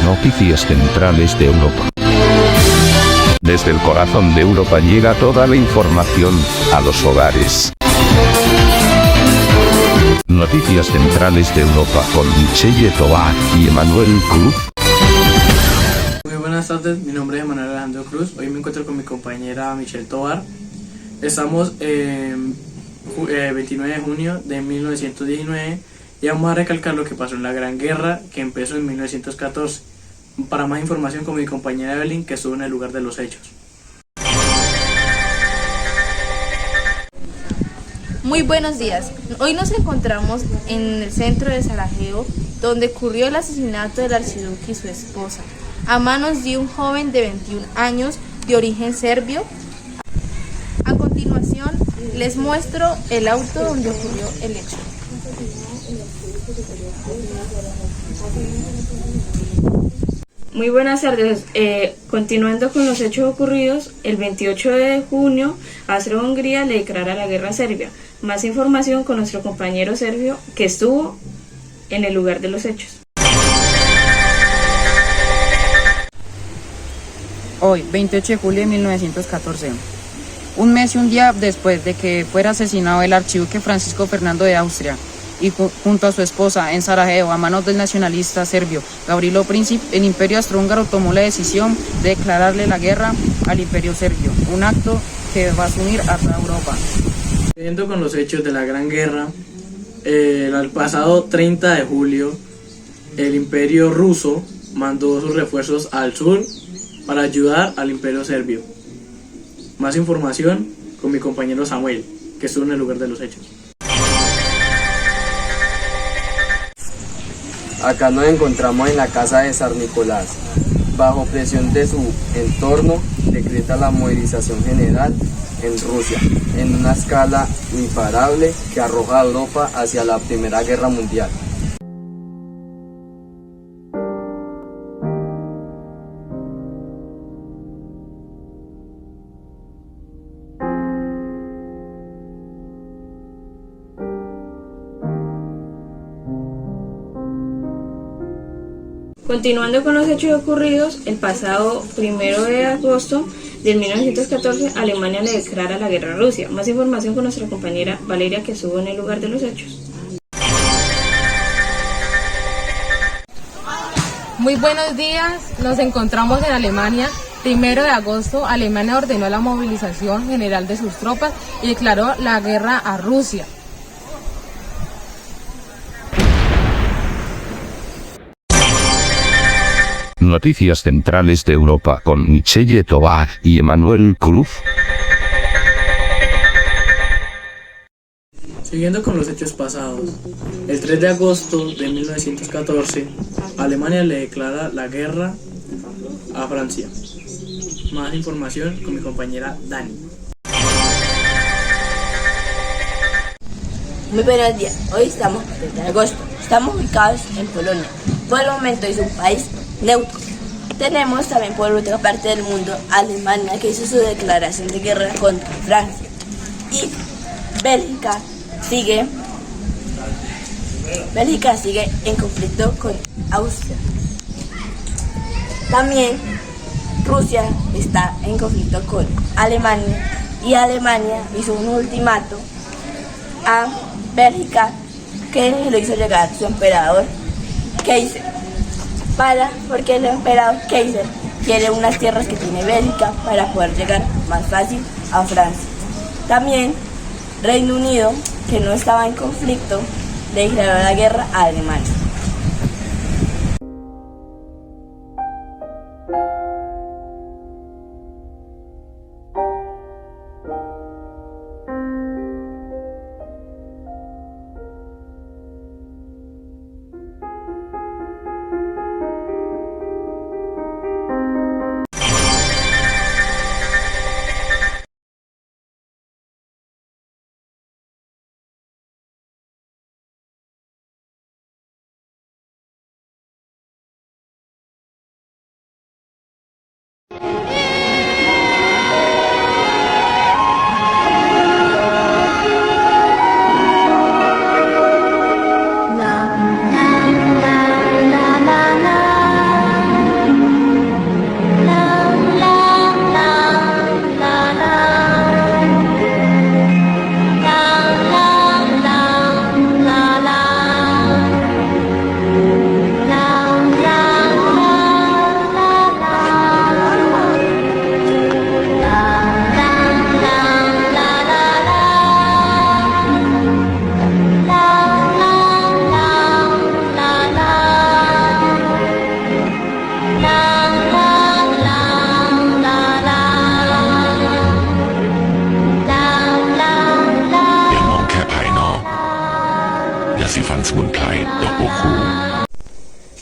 Noticias centrales de Europa. Desde el corazón de Europa llega toda la información a los hogares. Noticias centrales de Europa con Michelle Tovar y Emanuel Cruz. Muy buenas tardes, mi nombre es Emanuel Alejandro Cruz. Hoy me encuentro con mi compañera Michelle Tovar. Estamos en 29 de junio de 1919 y vamos a recalcar lo que pasó en la Gran Guerra, que empezó en 1914. Para más información con mi compañera Evelyn, que estuvo en el lugar de los hechos. Muy buenos días. Hoy nos encontramos en el centro de Sarajevo, donde ocurrió el asesinato del archiduque y su esposa, a manos de un joven de 21 años de origen serbio. A continuación, les muestro el auto donde ocurrió el hecho. Muy buenas tardes. Continuando con los hechos ocurridos, el 28 de junio, Austria-Hungría le declara la guerra a Serbia. Más información con nuestro compañero serbio que estuvo en el lugar de los hechos. Hoy, 28 de julio de 1914, un mes y un día después de que fuera asesinado el archiduque Francisco Fernando de Austria, y junto a su esposa en Sarajevo a manos del nacionalista serbio Gavrilo Princip, el imperio austrohúngaro tomó la decisión de declararle la guerra al imperio serbio, un acto que va a unir a toda Europa. Siguiendo con los hechos de la Gran Guerra, el pasado 30 de julio el imperio ruso mandó sus refuerzos al sur para ayudar al imperio serbio. Más información con mi compañero Samuel, que estuvo en el lugar de los hechos. Acá nos encontramos en la casa de San Nicolás. Bajo presión de su entorno, decreta la movilización general en Rusia, en una escala imparable que arroja a Europa hacia la Primera Guerra Mundial. Continuando con los hechos ocurridos, el pasado 1 de agosto de 1914, Alemania le declara la guerra a Rusia. Más información con nuestra compañera Valeria, que estuvo en el lugar de los hechos. Muy buenos días, nos encontramos en Alemania. 1 de agosto, Alemania ordenó la movilización general de sus tropas y declaró la guerra a Rusia. Noticias centrales de Europa con Michelle Tovar y Emanuel Cruz. Siguiendo con los hechos pasados, el 3 de agosto de 1914, Alemania le declara la guerra a Francia. Más información con mi compañera Dani. Muy buenos días, hoy estamos el 3 de agosto, estamos ubicados en Polonia. Por el momento es un país neutro. Tenemos también por otra parte del mundo Alemania, que hizo su declaración de guerra contra Francia, y Bélgica sigue en conflicto con Austria. También Rusia está en conflicto con Alemania y Alemania hizo un ultimato a Bélgica, que lo hizo llegar su emperador Kaiser, porque el emperador Kaiser quiere unas tierras que tiene Bélgica para poder llegar más fácil a Francia. También Reino Unido, que no estaba en conflicto, le declaró la guerra a Alemania.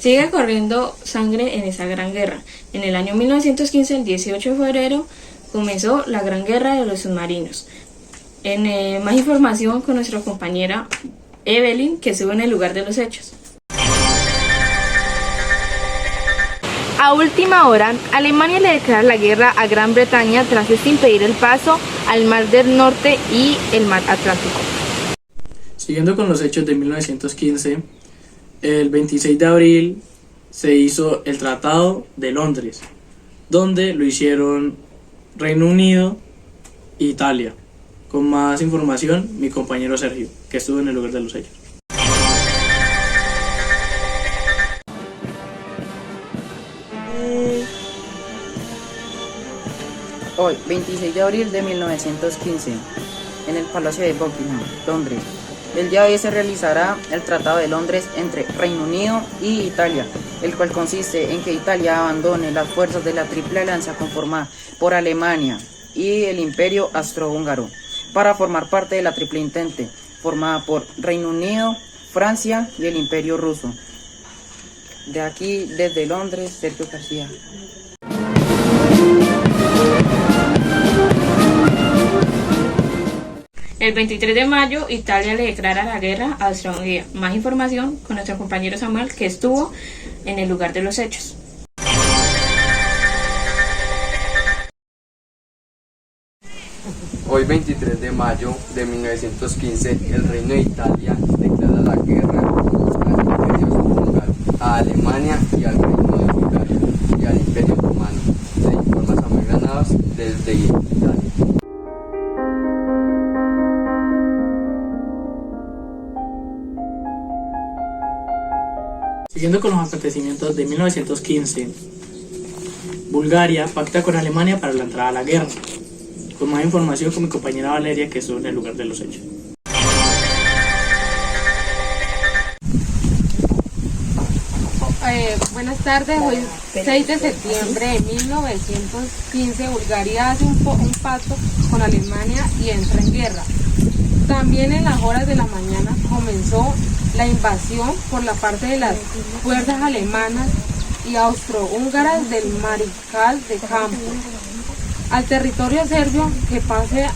Sigue corriendo sangre en esa gran guerra. En el año 1915, el 18 de febrero, comenzó la Gran Guerra de los Submarinos. Más información con nuestra compañera Evelyn, que estuvo en el lugar de los hechos. A última hora, Alemania le declara la guerra a Gran Bretaña tras impedir el paso al Mar del Norte y el Mar Atlántico. Siguiendo con los hechos de 1915, el 26 de abril se hizo el Tratado de Londres, donde lo hicieron Reino Unido e Italia. Con más información, mi compañero Sergio, que estuvo en el lugar de los hechos. Hoy, 26 de abril de 1915, en el Palacio de Buckingham, Londres. El día de hoy se realizará el Tratado de Londres entre Reino Unido y Italia, el cual consiste en que Italia abandone las fuerzas de la Triple Alianza conformada por Alemania y el Imperio Austrohúngaro para formar parte de la Triple Entente, formada por Reino Unido, Francia y el Imperio Ruso. De aquí, desde Londres, Sergio García. El 23 de mayo, Italia le declara la guerra a Austria-Hungría. Más información con nuestro compañero Samuel, que estuvo en el lugar de los hechos. Hoy 23 de mayo de 1915, el Reino de Italia declara la guerra al Imperio Austrohúngaro, a Alemania y al Reino de Bulgaria y al Imperio Otomano. Se informa Samuel Granados desde Italia. Siguiendo con los acontecimientos de 1915, Bulgaria pacta con Alemania para la entrada a la guerra. Con más información con mi compañera Valeria, que estuvo en el lugar de los hechos. Buenas tardes, hoy 6 de septiembre de 1915 Bulgaria hace un pacto con Alemania y entra en guerra. También en las horas de la mañana comenzó la invasión por la parte de las fuerzas alemanas y austrohúngaras del mariscal de campo al territorio serbio, que pase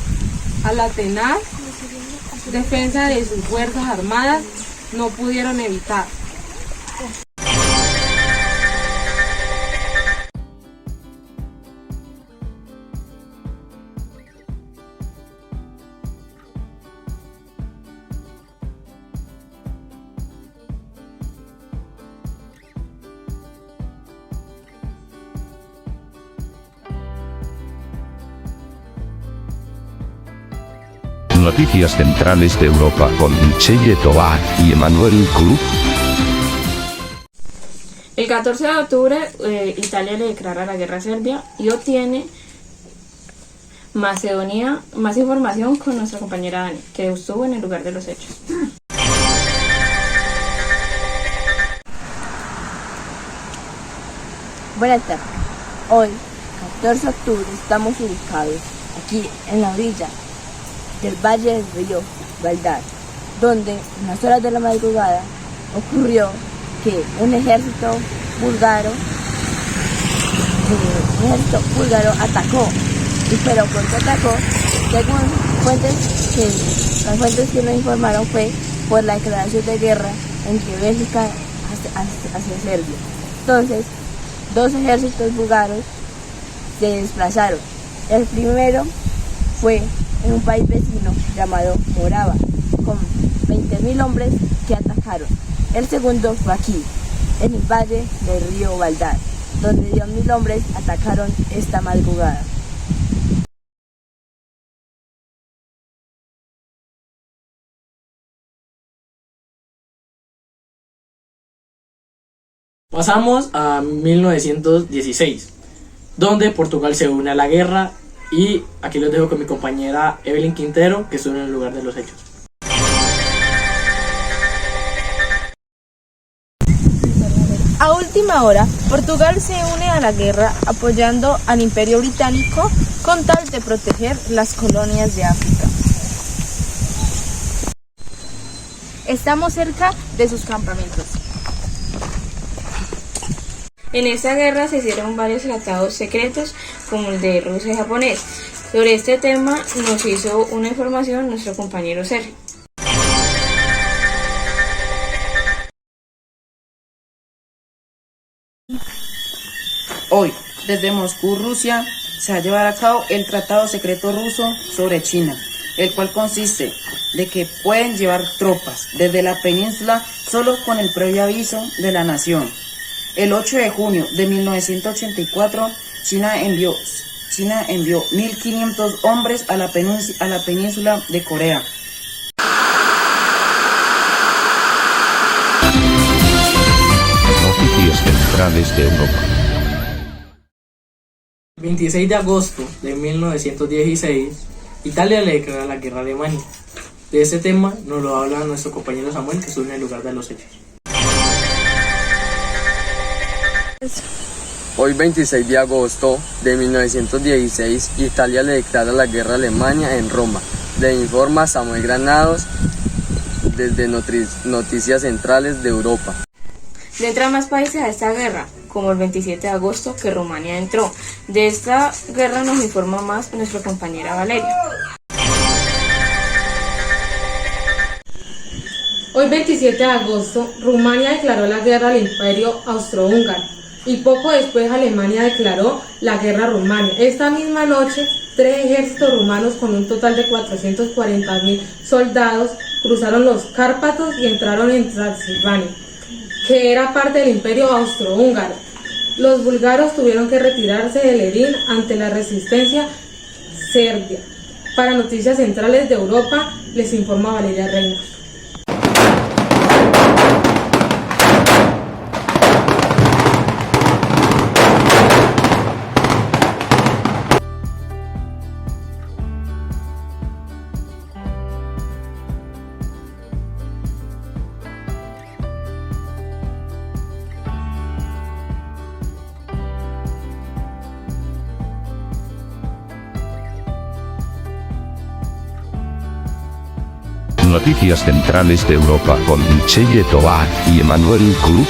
a la tenaz defensa de sus fuerzas armadas no pudieron evitar. Noticias centrales de Europa con Michelle Tovar y Emanuel Cruz. El 14 de octubre, Italia le declara la guerra a Serbia y obtiene Macedonia. Más información con nuestra compañera Dani, que estuvo en el lugar de los hechos. Buenas tardes. Hoy, 14 de octubre, estamos ubicados aquí en la orilla del valle del río Valdar, donde en las horas de la madrugada ocurrió que un ejército búlgaro atacó. Pero ¿por qué atacó? Según las fuentes que nos informaron, fue por la declaración de guerra entre Bélgica hacia Serbia. Entonces, dos ejércitos búlgaros se desplazaron. El primero fue en un país vecino llamado Morava, con 20.000 hombres que atacaron. El segundo fue aquí, en el valle del río Valdar, donde 10.000 hombres atacaron esta madrugada. Pasamos a 1916, donde Portugal se une a la guerra, y aquí los dejo con mi compañera Evelyn Quintero, que estuvo en el lugar de los hechos. A última hora, Portugal se une a la guerra apoyando al Imperio Británico con tal de proteger las colonias de África. Estamos cerca de sus campamentos. En esta guerra se hicieron varios tratados secretos, como el de Rusia y japonés. Sobre este tema nos hizo una información nuestro compañero Sergio. Hoy, desde Moscú, Rusia, se va a llevar a cabo el Tratado Secreto Ruso sobre China, el cual consiste de que pueden llevar tropas desde la península solo con el previo aviso de la nación. El 8 de junio de 1984, China envió 1.500 hombres a la península de Corea. Noticias centrales de Europa. 26 de agosto de 1916, Italia le declara la guerra a Alemania. De este tema nos lo habla nuestro compañero Samuel, que estuvo en el lugar de los hechos. Hoy 26 de agosto de 1916, Italia le declara la guerra a Alemania en Roma. Le informa Samuel Granados desde Noticias Centrales de Europa. Le entran más países a esta guerra, como el 27 de agosto que Rumania entró. De esta guerra nos informa más nuestra compañera Valeria. Hoy 27 de agosto, Rumania declaró la guerra al Imperio Austrohúngaro y poco después Alemania declaró la guerra a Rumania. Esta misma noche, 3 ejércitos rumanos con un total de 440.000 soldados cruzaron los Cárpatos y entraron en Transilvania, que era parte del Imperio Austrohúngaro. Los búlgaros tuvieron que retirarse de Lenin ante la resistencia serbia. Para Noticias Centrales de Europa, les informa Valeria Reina. Noticias centrales de Europa con Michelle Tovar y Emanuel Cruz.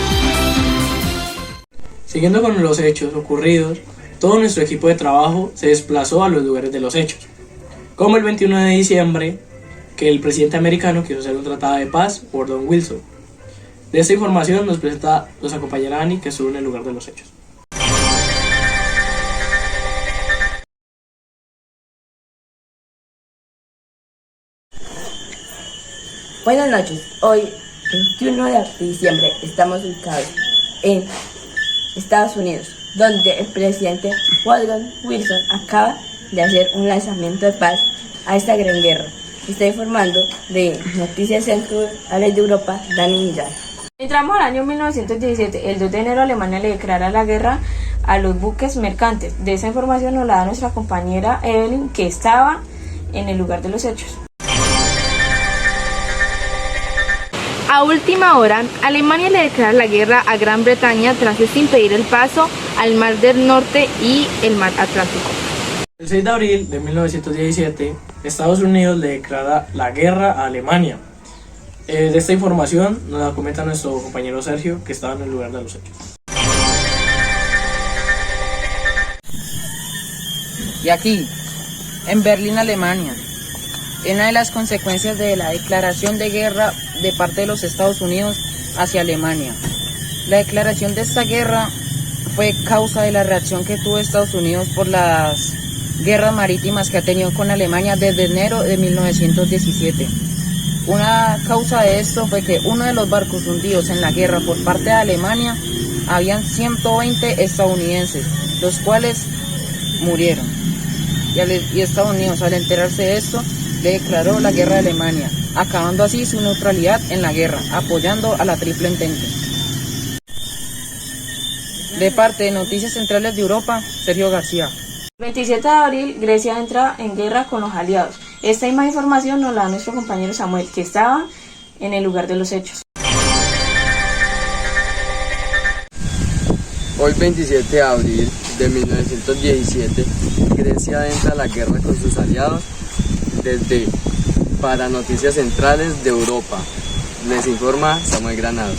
Siguiendo con los hechos ocurridos, todo nuestro equipo de trabajo se desplazó a los lugares de los hechos. Como el 21 de diciembre, que el presidente americano quiso hacer un tratado de paz, Woodrow Wilson. De esta información nos presenta nuestra compañera Annie, que estuvo en el lugar de los hechos. Buenas noches. Hoy, 21 de diciembre, estamos ubicados en Estados Unidos, donde el presidente Woodrow Wilson acaba de hacer un lanzamiento de paz a esta gran guerra. Está informando de Noticias Centrales de Europa, Dani Millán. Entramos al año 1917. El 2 de enero Alemania le declara la guerra a los buques mercantes. De esa información nos la da nuestra compañera Evelyn, que estaba en el lugar de los hechos. A última hora, Alemania le declara la guerra a Gran Bretaña tras impedir el paso al Mar del Norte y el Mar Atlántico. El 6 de abril de 1917, Estados Unidos le declara la guerra a Alemania. De esta información nos la comenta nuestro compañero Sergio, que estaba en el lugar de los hechos. Y aquí, en Berlín, Alemania, una de las consecuencias de la declaración de guerra de parte de los Estados Unidos hacia Alemania. La declaración de esta guerra fue causa de la reacción que tuvo Estados Unidos por las guerras marítimas que ha tenido con Alemania desde enero de 1917. Una causa de esto fue que uno de los barcos hundidos en la guerra por parte de Alemania habían 120 estadounidenses, los cuales murieron. Y Estados Unidos, al enterarse de esto, le declaró la guerra a Alemania, acabando así su neutralidad en la guerra, apoyando a la Triple Entente. De parte de Noticias Centrales de Europa, Sergio García. El 27 de abril, Grecia entra en guerra con los aliados. Esta misma información nos la da nuestro compañero Samuel, que estaba en el lugar de los hechos. Hoy 27 de abril de 1917, Grecia entra a la guerra con sus aliados. Para Noticias Centrales de Europa, Les informa Samuel Granados.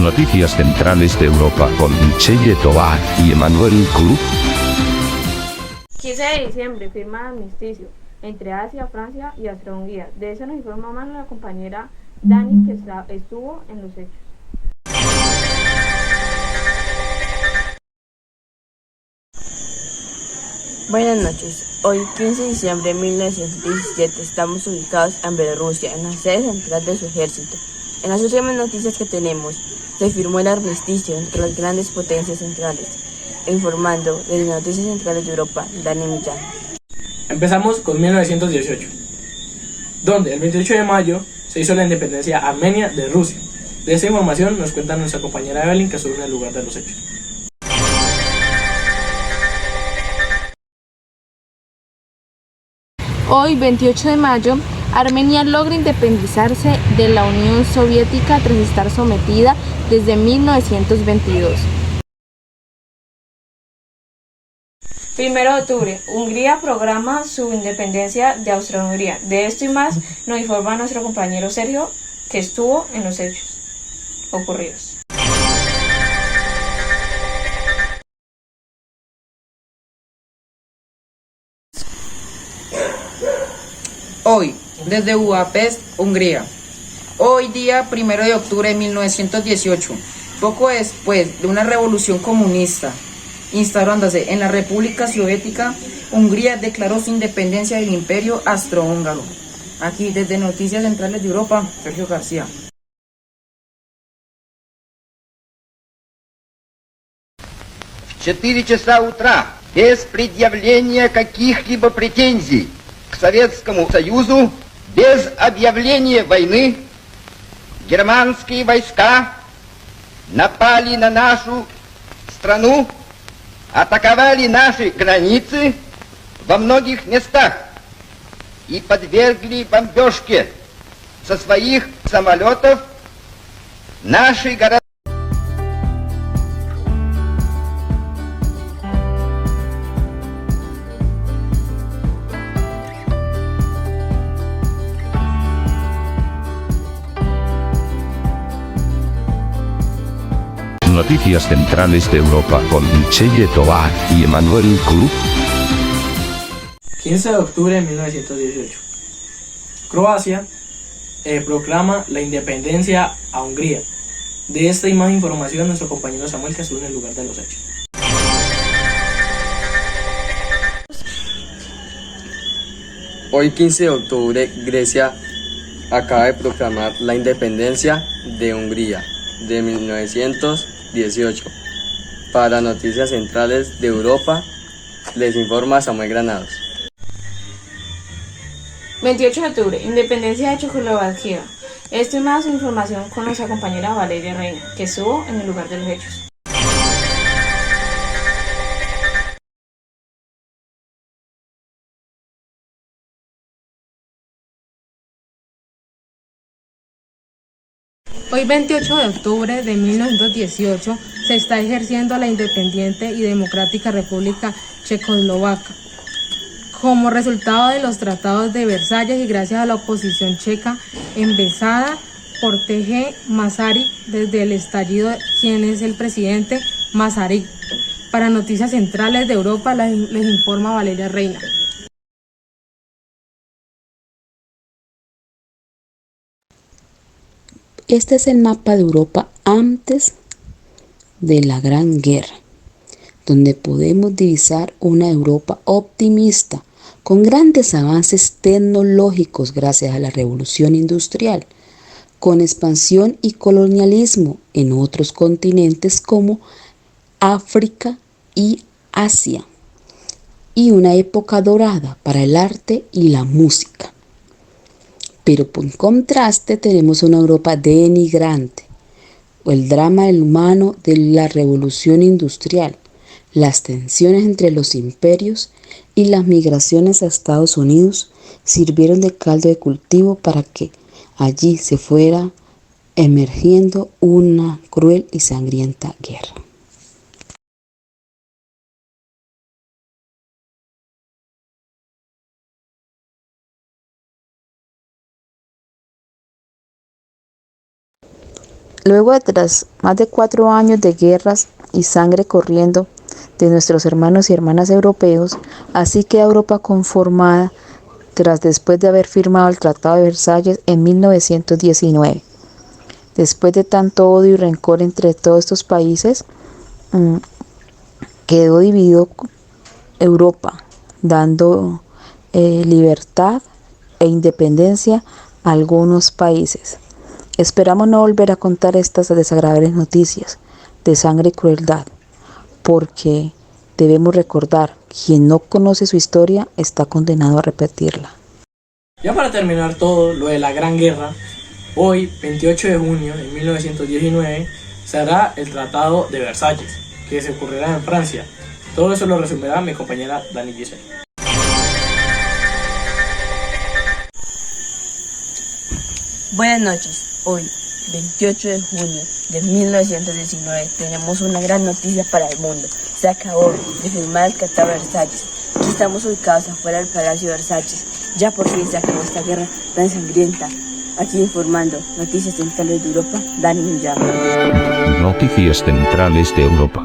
Noticias centrales de Europa con Michelle Tovar y Emmanuel Cruz. 15 de diciembre, firma de armisticio entre Asia, Francia y Austria-Hungría. De eso nos informa más la compañera Dani, que estuvo en los hechos. Buenas noches. Hoy, 15 de diciembre de 1917, estamos ubicados en Bielorrusia, en la sede central de su ejército. En las últimas noticias que tenemos, se firmó el armisticio entre las grandes potencias centrales. Informando desde Noticias Centrales de Europa, Dani Millán. Empezamos con 1918, donde el 28 de mayo se hizo la independencia armenia de Rusia. De esta información nos cuenta nuestra compañera Evelyn, que estuvo en el lugar de los hechos. Hoy, 28 de mayo, Armenia logra independizarse de la Unión Soviética tras estar sometida desde 1922. 1 de octubre, Hungría programa su independencia de Austria-Hungría. De esto y más nos informa nuestro compañero Sergio, que estuvo en los hechos ocurridos. Hoy, desde Budapest, Hungría. Hoy día 1 de octubre de 1918, poco después de una revolución comunista instaurándose en la República Soviética, Hungría declaró su independencia del Imperio Austrohúngaro. Aquí desde Noticias Centrales de Europa, Sergio García. В 4 часа утра, без предъявления каких-либо претензий к Советскому Союзу, без объявления войны, германские войска напали на нашу страну, атаковали наши границы во многих местах и подвергли бомбежке со своих самолетов наши города. Noticias centrales de Europa con Michelle Tovar y Emmanuel Cruz. 15 de octubre de 1918. Croacia proclama la independencia a Hungría. De esta y más información nuestro compañero Samuel, que estuvo en el lugar de los hechos. Hoy 15 de octubre, Grecia acaba de proclamar la independencia de Hungría de 1918. Para Noticias Centrales de Europa, les informa Samuel Granados. 28 de octubre, independencia de Checoslovaquia. Esto y más información con nuestra compañera Valeria Reina, que estuvo en el lugar de los hechos. Hoy 28 de octubre de 1918 se está ejerciendo la independiente y democrática República Checoslovaca. Como resultado de los tratados de Versalles y gracias a la oposición checa embezada por T.G. Masaryk desde el estallido, quien es el presidente Masaryk. Para Noticias Centrales de Europa les informa Valeria Reina. Este es el mapa de Europa antes de la Gran Guerra, donde podemos divisar una Europa optimista, con grandes avances tecnológicos gracias a la revolución industrial, con expansión y colonialismo en otros continentes como África y Asia, y una época dorada para el arte y la música. Pero por contraste tenemos una Europa denigrante, o el drama humano de la revolución industrial, las tensiones entre los imperios y las migraciones a Estados Unidos sirvieron de caldo de cultivo para que allí se fuera emergiendo una cruel y sangrienta guerra. Luego de tras más de 4 años de guerras y sangre corriendo de nuestros hermanos y hermanas europeos, así queda Europa conformada después de haber firmado el Tratado de Versalles en 1919. Después de tanto odio y rencor entre todos estos países, quedó dividido Europa, dando libertad e independencia a algunos países. Esperamos no volver a contar estas desagradables noticias de sangre y crueldad, porque debemos recordar, quien no conoce su historia está condenado a repetirla. Ya para terminar todo lo de la Gran Guerra, hoy, 28 de junio de 1919, se hará el Tratado de Versalles, que se ocurrirá en Francia. Todo eso lo resumirá mi compañera Dani Giselle. Buenas noches. Hoy, 28 de junio de 1919, tenemos una gran noticia para el mundo. Se acabó de firmar el Tratado de Versalles. Aquí estamos ubicados afuera del Palacio de Versalles. Ya por fin se acabó esta guerra tan sangrienta. Aquí informando Noticias Centrales de Europa, Dani Millán. Noticias Centrales de Europa.